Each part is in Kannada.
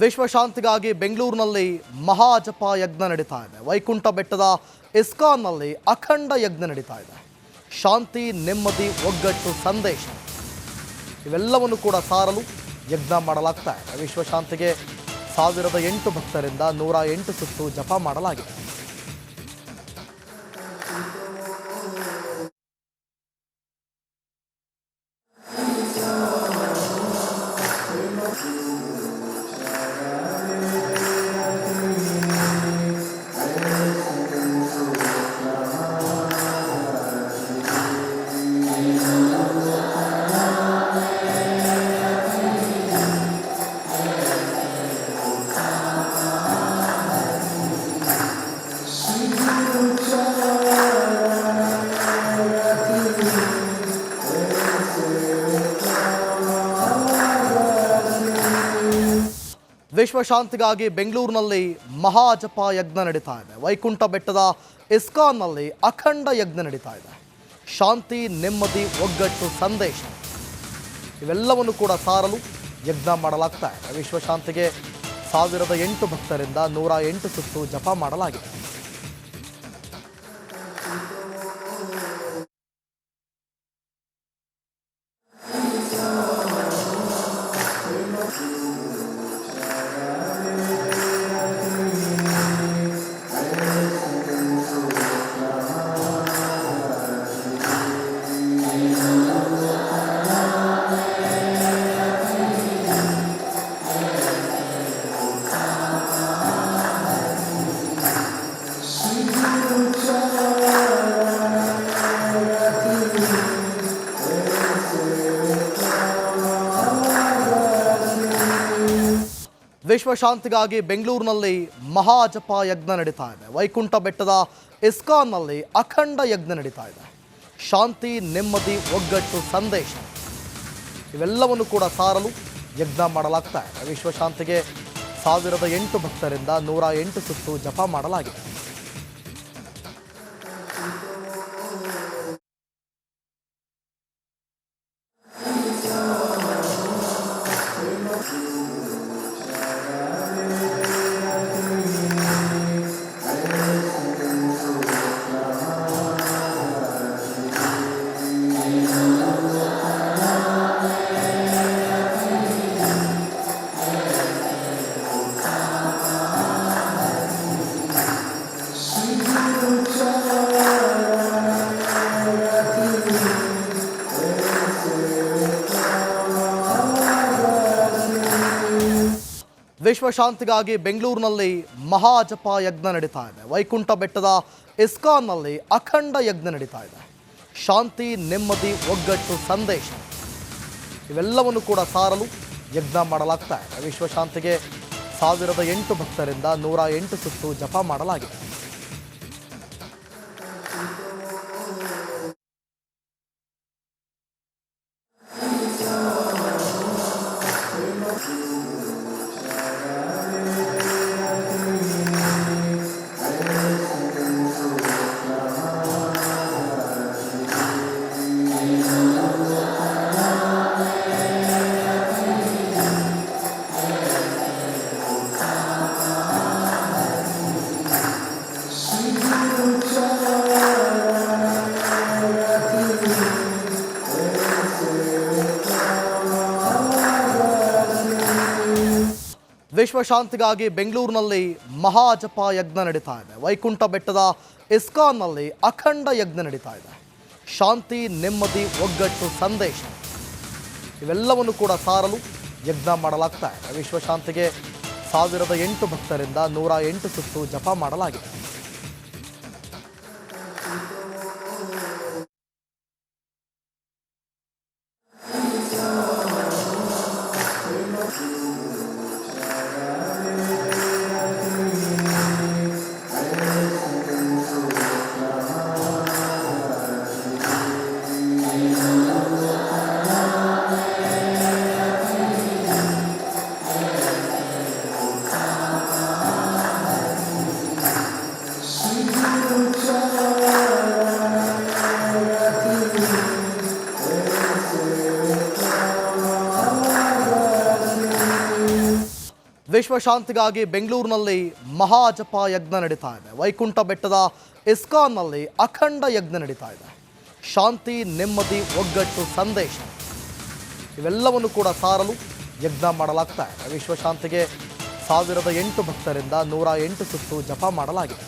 ವಿಶ್ವಶಾಂತಿಗಾಗಿ ಬೆಂಗಳೂರಿನಲ್ಲಿ ಮಹಾಜಪ ಯಜ್ಞ ನಡೀತಾ ಇದೆ. ವೈಕುಂಠ ಬೆಟ್ಟದ ಇಸ್ಕಾನ್ನಲ್ಲಿ ಅಖಂಡ ಯಜ್ಞ ನಡೀತಾ ಇದೆ. ಶಾಂತಿ, ನೆಮ್ಮದಿ, ಒಗ್ಗಟ್ಟು ಸಂದೇಶ ಇವೆಲ್ಲವನ್ನು ಕೂಡ ಸಾರಲು ಯಜ್ಞ ಮಾಡಲಾಗ್ತಾ ಇದೆ. ವಿಶ್ವಶಾಂತಿಗೆ 1008 ಭಕ್ತರಿಂದ 108 ಸುತ್ತು ಜಪ ಮಾಡಲಾಗಿದೆ. ವಿಶ್ವಶಾಂತಿಗಾಗಿ ಬೆಂಗಳೂರಿನಲ್ಲಿ ಮಹಾಜಪ ಯಜ್ಞ ನಡೀತಾ ಇದೆ. ವೈಕುಂಠ ಬೆಟ್ಟದ ಇಸ್ಕಾನ್ನಲ್ಲಿ ಅಖಂಡ ಯಜ್ಞ ನಡೀತಾ ಇದೆ. ಶಾಂತಿ, ನೆಮ್ಮದಿ, ಒಗ್ಗಟ್ಟು ಸಂದೇಶ ಇವೆಲ್ಲವನ್ನು ಕೂಡ ಸಾರಲು ಯಜ್ಞ ಮಾಡಲಾಗ್ತಾ ಇದೆ. ವಿಶ್ವಶಾಂತಿಗೆ 1008 ಭಕ್ತರಿಂದ 108 ಸುತ್ತು ಜಪ ಮಾಡಲಾಗಿದೆ. ವಿಶ್ವಶಾಂತಿಗಾಗಿ ಬೆಂಗಳೂರಿನಲ್ಲಿ ಮಹಾಜಪ ಯಜ್ಞ ನಡೀತಾ ಇದೆ. ವೈಕುಂಠ ಬೆಟ್ಟದ ಇಸ್ಕಾನ್ನಲ್ಲಿ ಅಖಂಡ ಯಜ್ಞ ನಡೀತಾ ಇದೆ. ಶಾಂತಿ, ನೆಮ್ಮದಿ, ಒಗ್ಗಟ್ಟು ಸಂದೇಶ ಇವೆಲ್ಲವನ್ನು ಕೂಡ ಸಾರಲು ಯಜ್ಞ ಮಾಡಲಾಗ್ತಾ ಇದೆ. ವಿಶ್ವಶಾಂತಿಗೆ 1008 ಭಕ್ತರಿಂದ 108 ಸುತ್ತು ಜಪ ಮಾಡಲಾಗಿದೆ. ವಿಶ್ವಶಾಂತಿಗಾಗಿ ಬೆಂಗಳೂರಿನಲ್ಲಿ ಮಹಾಜಪ ಯಜ್ಞ ನಡೀತಾ ಇದೆ. ವೈಕುಂಠ ಬೆಟ್ಟದ ಇಸ್ಕಾನ್ನಲ್ಲಿ ಅಖಂಡ ಯಜ್ಞ ನಡೀತಾ ಇದೆ. ಶಾಂತಿ, ನೆಮ್ಮದಿ, ಒಗ್ಗಟ್ಟು ಸಂದೇಶ ಇವೆಲ್ಲವನ್ನು ಕೂಡ ಸಾರಲು ಯಜ್ಞ ಮಾಡಲಾಗ್ತಾ ಇದೆ. ವಿಶ್ವಶಾಂತಿಗೆ 1008 ಭಕ್ತರಿಂದ 108 ಸುತ್ತು ಜಪ ಮಾಡಲಾಗಿದೆ. ವಿಶ್ವಶಾಂತಿಗಾಗಿ ಬೆಂಗಳೂರಿನಲ್ಲಿ ಮಹಾಜಪ ಯಜ್ಞ ನಡೀತಾ ಇದೆ. ವೈಕುಂಠ ಬೆಟ್ಟದ ಇಸ್ಕಾನ್ನಲ್ಲಿ ಅಖಂಡ ಯಜ್ಞ ನಡೀತಾ ಇದೆ. ಶಾಂತಿ, ನೆಮ್ಮದಿ, ಒಗ್ಗಟ್ಟು ಸಂದೇಶ ಇವೆಲ್ಲವನ್ನು ಕೂಡ ಸಾರಲು ಯಜ್ಞ ಮಾಡಲಾಗ್ತಾ ಇದೆ. ವಿಶ್ವಶಾಂತಿಗೆ 1008 ಭಕ್ತರಿಂದ 108 ಸುತ್ತು ಜಪ ಮಾಡಲಾಗಿದೆ. ವಿಶ್ವಶಾಂತಿಗಾಗಿ ಬೆಂಗಳೂರಿನಲ್ಲಿ ಮಹಾಜಪ ಯಜ್ಞ ನಡೀತಾ ಇದೆ. ವೈಕುಂಠ ಬೆಟ್ಟದ ಇಸ್ಕಾನ್ನಲ್ಲಿ ಅಖಂಡ ಯಜ್ಞ ನಡೀತಾ ಇದೆ. ಶಾಂತಿ, ನೆಮ್ಮದಿ, ಒಗ್ಗಟ್ಟು ಸಂದೇಶ ಇವೆಲ್ಲವನ್ನು ಕೂಡ ಸಾರಲು ಯಜ್ಞ ಮಾಡಲಾಗ್ತಾ ಇದೆ. ವಿಶ್ವಶಾಂತಿಗೆ 1008 ಭಕ್ತರಿಂದ 108 ಸುತ್ತು ಜಪ ಮಾಡಲಾಗಿದೆ.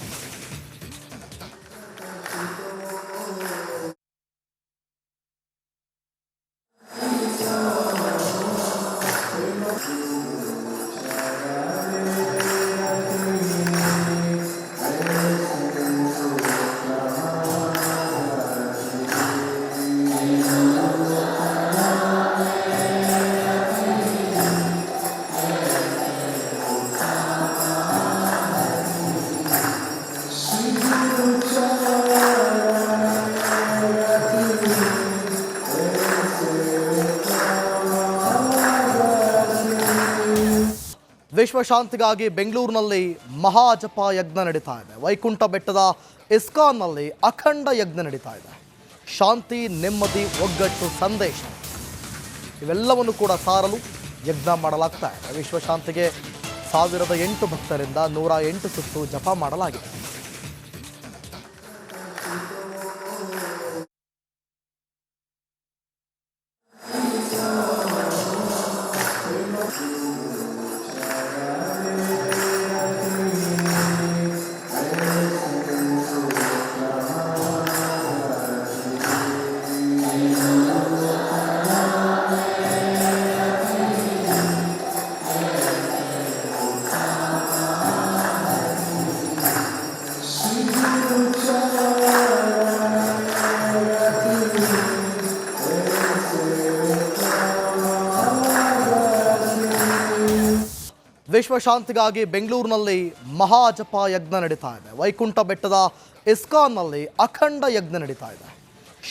ವಿಶ್ವಶಾಂತಿಗಾಗಿ ಬೆಂಗಳೂರಿನಲ್ಲಿ ಮಹಾಜಪ ಯಜ್ಞ ನಡೀತಾ ಇದೆ. ವೈಕುಂಠ ಬೆಟ್ಟದ ಇಸ್ಕಾನ್ನಲ್ಲಿ ಅಖಂಡ ಯಜ್ಞ ನಡೀತಾ ಇದೆ. ಶಾಂತಿ, ನೆಮ್ಮದಿ, ಒಗ್ಗಟ್ಟು ಸಂದೇಶ ಇವೆಲ್ಲವನ್ನು ಕೂಡ ಸಾರಲು ಯಜ್ಞ ಮಾಡಲಾಗ್ತಾ ಇದೆ. ವಿಶ್ವಶಾಂತಿಗೆ 1008 ಭಕ್ತರಿಂದ 108 ಸುತ್ತು ಜಪ ಮಾಡಲಾಗಿದೆ. ವಿಶ್ವಶಾಂತಿಗಾಗಿ ಬೆಂಗಳೂರಿನಲ್ಲಿ ಮಹಾಜಪ ಯಜ್ಞ ನಡೀತಾ ಇದೆ. ವೈಕುಂಠ ಬೆಟ್ಟದ ಇಸ್ಕಾನ್ನಲ್ಲಿ ಅಖಂಡ ಯಜ್ಞ ನಡೀತಾ ಇದೆ.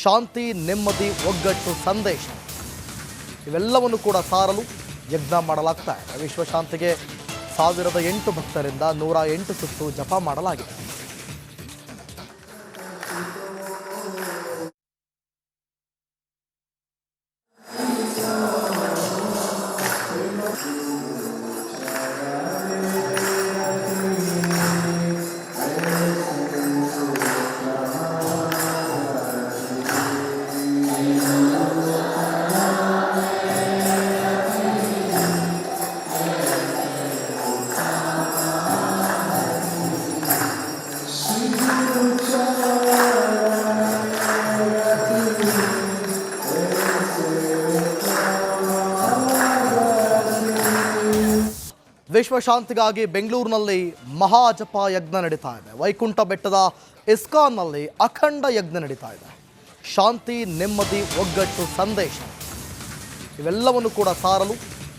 ಶಾಂತಿ, ನೆಮ್ಮದಿ, ಒಗ್ಗಟ್ಟು ಸಂದೇಶ ಇವೆಲ್ಲವನ್ನು ಕೂಡ ಸಾರಲು ಯಜ್ಞ ಮಾಡಲಾಗ್ತಾ ಇದೆ. ವಿಶ್ವಶಾಂತಿಗೆ 1008 ಭಕ್ತರಿಂದ 108 ಸುತ್ತು ಜಪ ಮಾಡಲಾಗಿದೆ. ವಿಶ್ವಶಾಂತಿಗಾಗಿ ಬೆಂಗಳೂರಿನಲ್ಲಿ ಮಹಾಜಪ ಯಜ್ಞ ನಡೀತಾ ಇದೆ. ವೈಕುಂಠ ಬೆಟ್ಟದ ಇಸ್ಕಾನ್ನಲ್ಲಿ ಅಖಂಡ ಯಜ್ಞ ನಡೀತಾ ಇದೆ. ಶಾಂತಿ, ನೆಮ್ಮದಿ, ಒಗ್ಗಟ್ಟು ಸಂದೇಶ ಇವೆಲ್ಲವನ್ನು ಕೂಡ ಸಾರಲು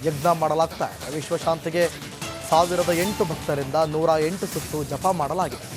ಯಜ್ಞ ಮಾಡಲಾಗ್ತಾ ಇದೆ. ವಿಶ್ವಶಾಂತಿಗೆ 1008 ಭಕ್ತರಿಂದ 108 ಸುತ್ತು ಜಪ ಮಾಡಲಾಗಿದೆ.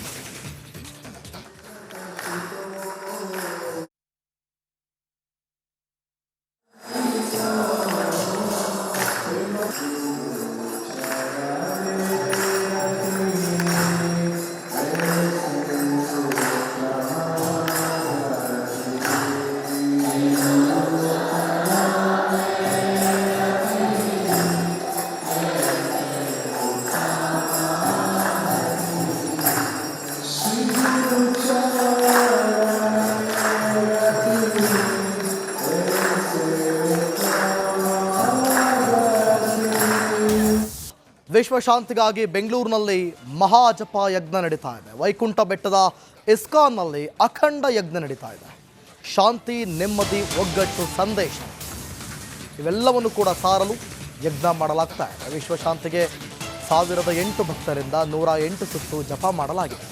ವಿಶ್ವಶಾಂತಿಗಾಗಿ ಬೆಂಗಳೂರಿನಲ್ಲಿ ಮಹಾಜಪ ಯಜ್ಞ ನಡೀತಾ ಇದೆ. ವೈಕುಂಠ ಬೆಟ್ಟದ ಇಸ್ಕಾನ್ನಲ್ಲಿ ಅಖಂಡ ಯಜ್ಞ ನಡೀತಾ ಇದೆ. ಶಾಂತಿ, ನೆಮ್ಮದಿ, ಒಗ್ಗಟ್ಟು ಸಂದೇಶ ಇವೆಲ್ಲವನ್ನು ಕೂಡ ಸಾರಲು ಯಜ್ಞ ಮಾಡಲಾಗ್ತಾ ಇದೆ. ವಿಶ್ವಶಾಂತಿಗೆ 1008 ಭಕ್ತರಿಂದ 108 ಸುತ್ತು ಜಪ ಮಾಡಲಾಗಿದೆ.